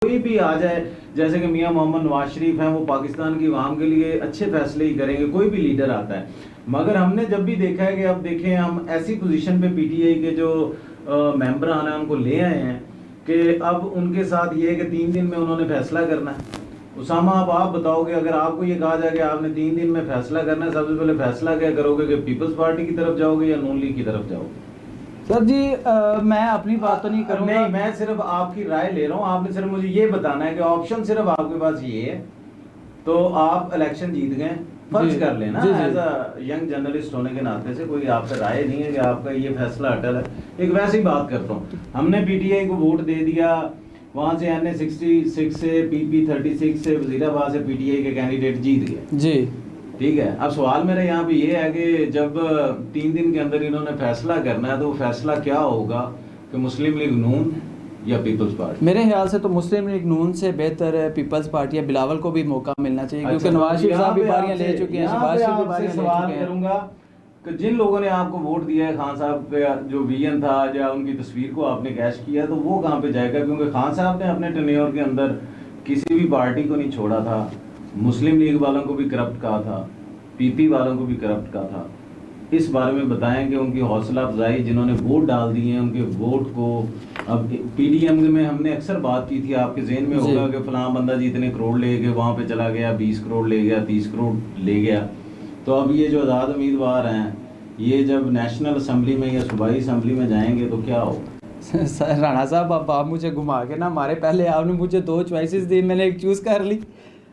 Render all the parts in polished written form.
कोई भी आ जाए, जैसे कि मियां मोहम्मद नवाज शरीफ हैं, वो पाकिस्तान की आवाम के लिए अच्छे फैसले ही करेंगे, कोई भी लीडर आता है। मगर हमने जब भी देखा है कि अब देखें हम ऐसी पोजीशन पे पीटीआई के जो मेंबर आना उनको ले आए हैं कि अब उनके साथ ये है कि 3 दिन में उन्होंने फैसला करना है। उसामा, अब आप बताओगे, अगर आपको ये कहा जाए कि आपने 3 दिन में फैसला करना है, सबसे पहले फैसला क्या करोगे कि पीपल्स पार्टी की तरफ जाओगे या नून लीग की तरफ जाओगे? सर जी मैं अपनी बात तो नहीं करूंगा। नहीं, मैं सिर्फ आपकी राय ले रहा हूँ। आपने सिर्फ मुझे ये बताना है कि ऑप्शन सिर्फ आपके पास ये है, तो आप इलेक्शन जीत गए, फर्ज कर लेना एज अ यंग जर्नलिस्ट होने के नाते से, कोई आपका राय नहीं है कि आपका ये फैसला अटल है। एक वैसे ही बात करता हूँ, हमने पीटीआई को वोट दे दिया, वहां से एनए 66 से पीपी 36 से वजीराबाद से पीटीआई के कैंडिडेट जीत गए जी, ठीक है। अब सवाल मेरा यहाँ पे ये है कि जब 3 दिन के अंदर इन्होंने फैसला करना है, तो वो फैसला क्या होगा कि मुस्लिम लीग नून या पीपल्स पार्टी? मेरे ख्याल से तो मुस्लिम लीग नून से बेहतर है पीपल्स पार्टी या बिलावल को भी मौका मिलना चाहिए, क्योंकि नवाज शरीफ साहब भी बारियां ले चुके हैं, शहबाज शरीफ भी बारियां ले चुके हैं। करूंगा कि जिन लोगों ने आपको वोट दिया है, खान साहब का जो विजन था या उनकी तस्वीर को आपने कैश किया, तो वो कहाँ पे जाएगा? क्योंकि खान साहब ने अपने टेन्योर के अंदर किसी भी पार्टी को नहीं छोड़ा था, मुस्लिम लीग वालों को भी करप्ट कहा था, पीपी वालों को भी करप्ट कहा था। इस बारे में बताएं कि उनकी हौसला अफजाई, जिन्होंने वोट डाल दिए हैं, उनके वोट को अब पीडीएम में हमने अक्सर बात की थी, आपके ज़हन में होगा कि फलां बंदा जी इतने करोड़ ले गए, वहाँ पे चला गया 20 करोड़ ले गया, 30 करोड़ ले गया। तो अब ये जो आज़ाद उम्मीदवार हैं, ये जब नेशनल असम्बली में या सूबाई असम्बली में जाएंगे तो क्या होगा? राणा साहब, अब आप मुझे घुमा के ना मारे, पहले आपने मुझे 2 चॉइसेस दी, मैंने एक चूज़ कर ली।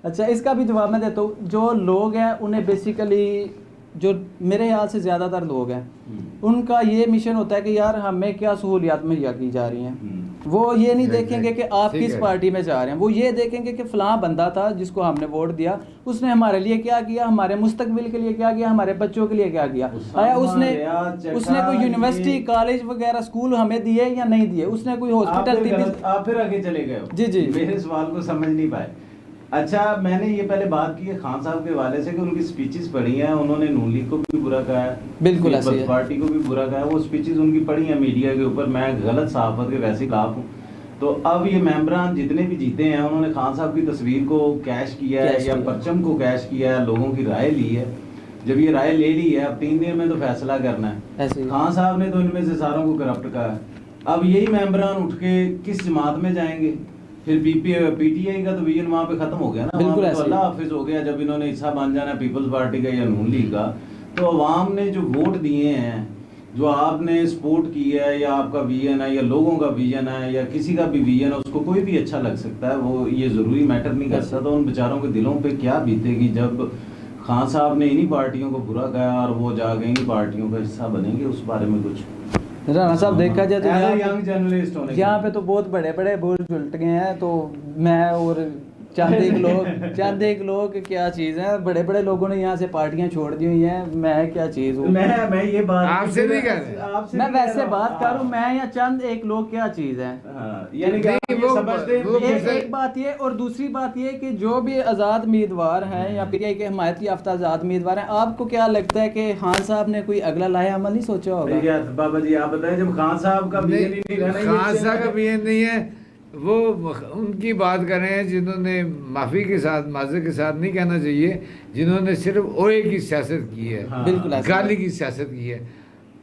अच्छा, इसका भी जवाब मैं देता हूँ। जो लोग हैं उन्हें बेसिकली, जो मेरे ख्याल से ज़्यादातर लोग हैं, उनका ये मिशन होता है कि यार हमें क्या सहूलियात मुहैया की जा रही हैं। वो ये नहीं देखेंगे कि आप किस पार्टी में जा रहे हैं, वो ये देखेंगे कि फ़लाँ बंदा था जिसको हमने वोट दिया, उसने हमारे लिए क्या किया, हमारे मुस्तकबिल के लिए क्या किया, हमारे बच्चों के लिए क्या किया, आया उसने कोई यूनिवर्सिटी कॉलेज वगैरह स्कूल हमें दिए या नहीं दिए, उसने कोई हॉस्पिटल। आप फिर आगे चले गए हो। जी, मेरे सवाल को समझ नहीं पाए। अच्छा, मैंने ये पहले बात की है खान साहब के हवाले से कि उनकी स्पीचेस पढ़ी हैं, उन्होंने नून लीग को भी बुरा कहा है, बिल्कुल ऐसे ही पार्टी को भी बुरा कहा है। वो स्पीचेस उनकी पढ़ी हैं मीडिया के ऊपर, मैं गलत सहाफत के वैसे खिलाफ हूँ। तो अब ये मेंबरान जितने भी जीते हैं, उन्होंने खान साहब की तस्वीर को कैश किया है या परचम को कैश किया है, लोगों की राय ली है। जब ये राय ले ली है, अब 3 दिन में तो फैसला करना है। खान साहब ने तो इनमें से सारों को करप्ट कहा है। अब यही मेंबरान उठ के किस जमात में जाएंगे? फिर पीटीआई का तो विजन वहाँ पे खत्म हो गया ना, बिल्कुल तो अल्लाह हाफिज हो गया। जब इन्होंने हिस्सा बन जाना पीपल्स पार्टी का या नून लीग का, तो अवाम ने जो वोट दिए हैं, जो आपने सपोर्ट की है, या आपका विजन है या लोगों का विजन है या किसी का भी विजन है, उसको कोई भी अच्छा लग सकता है, वो ये ज़रूरी मैटर नहीं करता। तो उन बेचारों के दिलों पे क्या बीतेगी जब खान साहब ने इन्हीं पार्टियों को बुरा कहा और वो जाके इन्हीं पार्टियों का हिस्सा बनेंगे? उस बारे में कुछ राणा साहब देखा जाए तो यंग जर्नलिस्ट होने यहाँ पे तो बहुत बड़े बड़े बोझ उलट गए हैं। तो मैं और चंद एक लोग क्या चीज़ है, बड़े बड़े लोगों ने यहाँ से पार्टियां छोड़ दी हुई हैं, मैं क्या चीज़ हूँ? मैं ये बात आपसे नहीं कर रहे, मैं वैसे बात करूँ, मैं या चंद एक लोग क्या चीज़ है, यानी कि वो समझते हैं। एक बात ये, और दूसरी बात ये कि जो भी आज़ाद उम्मीदवार हैं या पीटीआई के हिमायत याफ्ता आज़ाद उम्मीदवार हैं, आपको क्या लगता है कि खान साहब ने कोई अगला लाया अमल नहीं सोचा होगा? बाबा जी आप बताएं, जब खान साहब का विजन ही नहीं रहना, खान साहब का विजन नहीं है, वो उनकी बात कर रहे हैं जिन्होंने माफ़ी के साथ, माज़रत के साथ नहीं कहना चाहिए, जिन्होंने सिर्फ ओए की सियासत की है, बिल्कुल गाली की सियासत की है।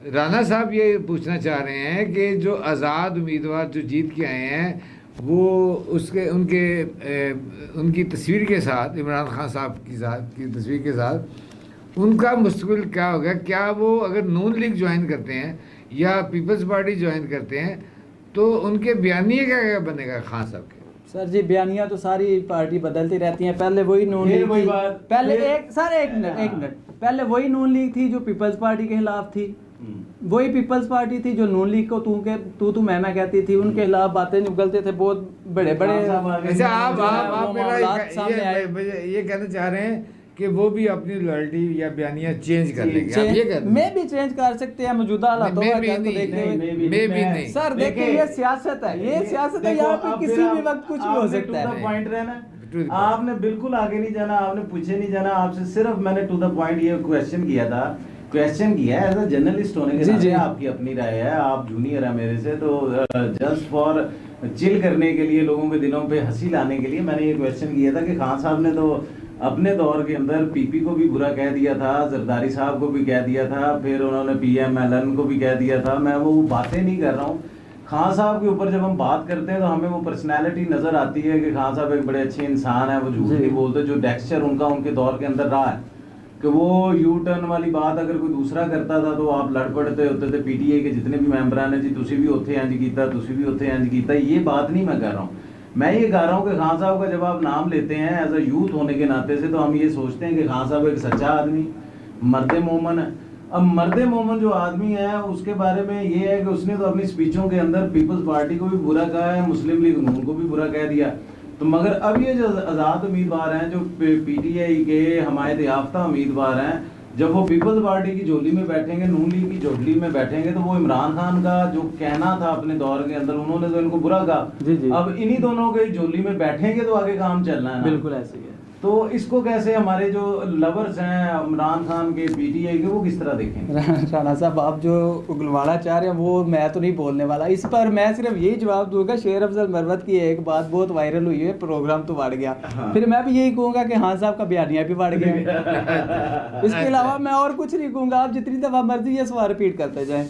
राणा साहब ये पूछना चाह रहे हैं कि जो आज़ाद उम्मीदवार जो जीत के आए हैं, वो उनकी तस्वीर के साथ, इमरान खान साहब की तस्वीर के साथ उनका मुस्तकबिल क्या होगा? क्या वो अगर नून लीग ज्वाइन करते हैं या पीपल्स पार्टी ज्वाइन करते हैं, तो उनके बयानिए क्या बनेगा खान साहब के? सर जी, बयानिया तो सारी पार्टी बदलती रहती हैं। पहले वही नून लीग थी, पहले एक मिनट पहले वही नून लीग थी जो पीपल्स पार्टी के खिलाफ थी, वही पीपल्स पार्टी थी जो नून लीग को तू मैं कहती थी, उनके खिलाफ बातें निकलते थे, बहुत बड़े बड़े। अच्छा, आप मेरा ये कहना चाह रहे हैं कि वो भी अपनी लॉयल्टी या बयानिया चेंज कर लेंगे? आप ये कहते हैं मैं भी चेंज कर सकते हैं मौजूदा हालातों में भी नहीं। सर देखिए, ये सियासत है, ये सियासत है, यहाँ पे किसी भी वक्त कुछ भी हो सकता है। पॉइंट रहना, आपने बिल्कुल आगे नहीं जाना, आपने पूछे नहीं जाना, आपसे सिर्फ मैंने टू द पॉइंट ये क्वेश्चन किया है एज अ जर्नलिस्ट होने के नाते। आपकी अपनी राय है, आप जूनियर है मेरे से, तो जस्ट फॉर चिल करने के लिए, लोगों के दिलों पे हंसी लाने के लिए मैंने ये क्वेश्चन किया था कि खान साहब ने तो अपने दौर के अंदर पीपी को भी बुरा कह दिया था, जरदारी साहब को भी कह दिया था, फिर उन्होंने पीएमएलएन को भी कह दिया था। मैं वो बातें नहीं कर रहा हूँ। खान साहब के ऊपर जब हम बात करते हैं तो हमें वो पर्सनैलिटी नज़र आती है कि खान साहब एक बड़े अच्छे इंसान है, वो झूठ जी। नहीं बोलते। जो टेक्सचर उनका उनके दौर के अंदर रहा है कि वो यू टर्न वाली बात अगर कोई दूसरा करता था तो आप लड़ पड़ते होते थे। पीटीआई के जितने भी मैंबर ने जी तुसी भी उत्थे इंज कीता, तुसी भी उत्थे इंज कीता, ये बात नहीं मैं कर रहा हूँ। मैं ये कह रहा हूँ कि खान साहब का जब आप नाम लेते हैं एज अ यूथ होने के नाते से, तो हम ये सोचते हैं कि खान साहब एक सच्चा आदमी, मर्द मोमन है। अब मर्द मोमन जो आदमी है उसके बारे में ये है कि उसने तो अपनी स्पीचों के अंदर पीपल्स पार्टी को भी बुरा कहा है, मुस्लिम लीग नून को भी बुरा कह दिया। तो मगर अब ये जो आज़ाद उम्मीदवार हैं, जो पीटीआई के हमायत याफ्ता उम्मीदवार हैं, जब वो पीपल्स पार्टी की झोली में बैठेंगे, नून लीग की झोली में बैठेंगे, तो वो इमरान खान का जो कहना था अपने दौर के अंदर, उन्होंने तो इनको बुरा कहा। जी जी अब इन्हीं दोनों के झोली में बैठेंगे तो आगे काम चलना है ना। बिल्कुल ऐसे ही है। तो इसको कैसे हमारे जो लवर्स हैं इमरान खान के, पीटीआई के, वो किस तरह देखेंगे? राणा साहब आप जो उगलवाना चाह रहे हैं वो मैं तो नहीं बोलने वाला इस पर। मैं सिर्फ यही जवाब दूंगा, शेर अफजल मरवत की एक बात बहुत वायरल हुई है, प्रोग्राम तो बढ़ गया। हाँ। फिर मैं भी यही कहूंगा कि हाँ साहब का बयानिया भी बढ़ गया। इसके अलावा मैं और कुछ नहीं कहूंगा, आप जितनी दफ़ा मर्जी ये सवाल रिपीट करते जाएं।